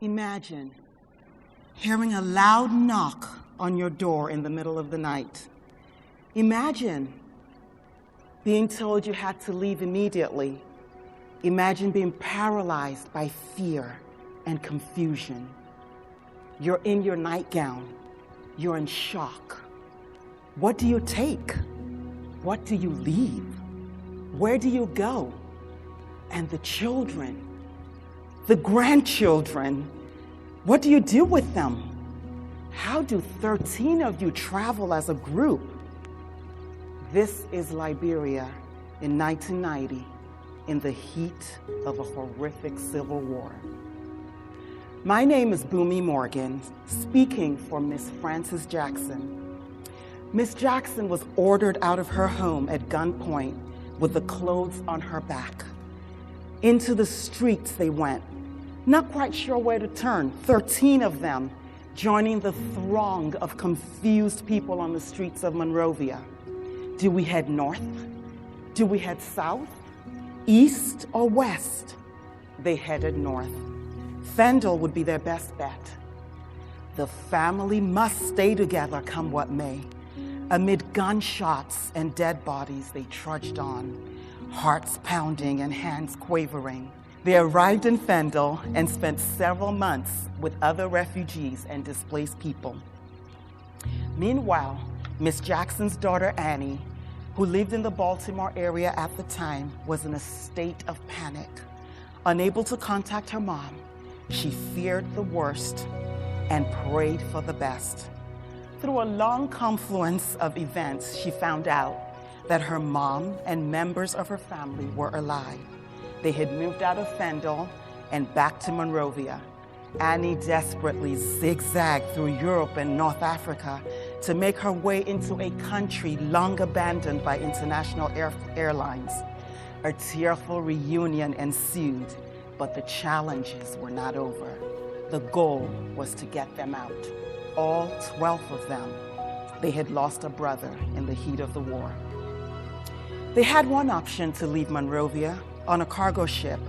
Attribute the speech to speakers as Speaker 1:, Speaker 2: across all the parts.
Speaker 1: Imagine hearing a loud knock on your door in the middle of the night. Imagine being told you had to leave immediately. Imagine being paralyzed by fear and confusion. You're in your nightgown. You're in shock. What do you take? What do you leave? Where do you go? And the children, the grandchildren, what do you do with them? How do 13 of you travel as a group? This is Liberia in 1990, in the heat of a horrific civil war. My name is Bunmi Morgan, speaking for Miss Frances Jackson. Miss Jackson was ordered out of her home at gunpoint with the clothes on her back. Into the streets they went, not quite sure where to turn, 13 of them, joining the throng of confused people on the streets of Monrovia. Do we head north? Do we head south? East or west? They headed north. Fendel would be their best bet. The family must stay together come what may. Amid gunshots and dead bodies, they trudged on, hearts pounding and hands quavering. They arrived in Fendel and spent several months with other refugees and displaced people. Meanwhile, Miss Jackson's daughter Annie, who lived in the Baltimore area at the time, was in a state of panic. Unable to contact her mom, she feared the worst and prayed for the best. Through a long confluence of events, she found out that her mom and members of her family were alive. They had moved out of Fendel and back to Monrovia. Annie desperately zigzagged through Europe and North Africa to make her way into a country long abandoned by international airlines. A tearful reunion ensued, but the challenges were not over. The goal was to get them out, all 12 of them. They had lost a brother in the heat of the war. They had one option to leave Monrovia on a cargo ship,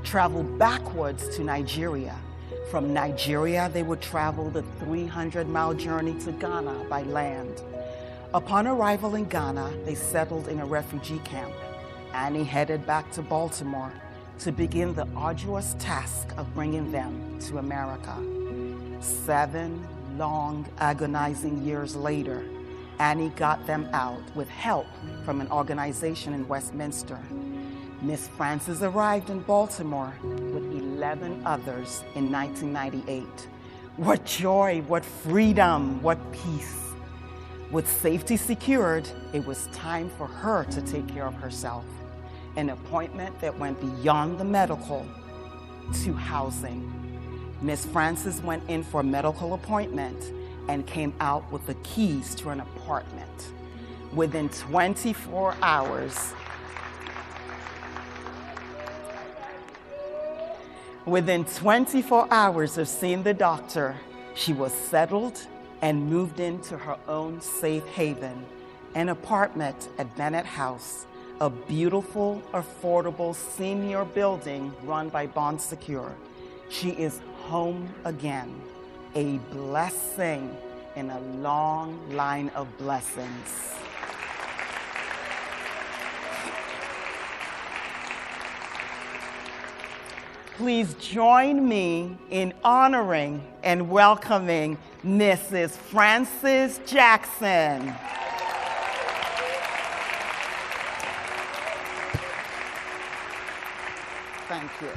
Speaker 1: travel backwards to Nigeria. From Nigeria, they would travel the 300-mile journey to Ghana by land. Upon arrival in Ghana, they settled in a refugee camp. Annie headed back to Baltimore to begin the arduous task of bringing them to America. 7 long, agonizing years later, Annie got them out with help from an organization in Westminster. Miss Frances arrived in Baltimore with 11 others in 1998. What joy, what freedom, what peace. With safety secured, it was time for her to take care of herself. An appointment that went beyond the medical to housing. Miss Frances went in for a medical appointment and came out with the keys to an apartment. Within 24 hours, of seeing the doctor, she was settled and moved into her own safe haven, an apartment at Bennett House, a beautiful, affordable senior building run by Bond Secure. She is home again, a blessing in a long line of blessings. Please join me in honoring and welcoming Mrs. Frances Jackson. Thank you.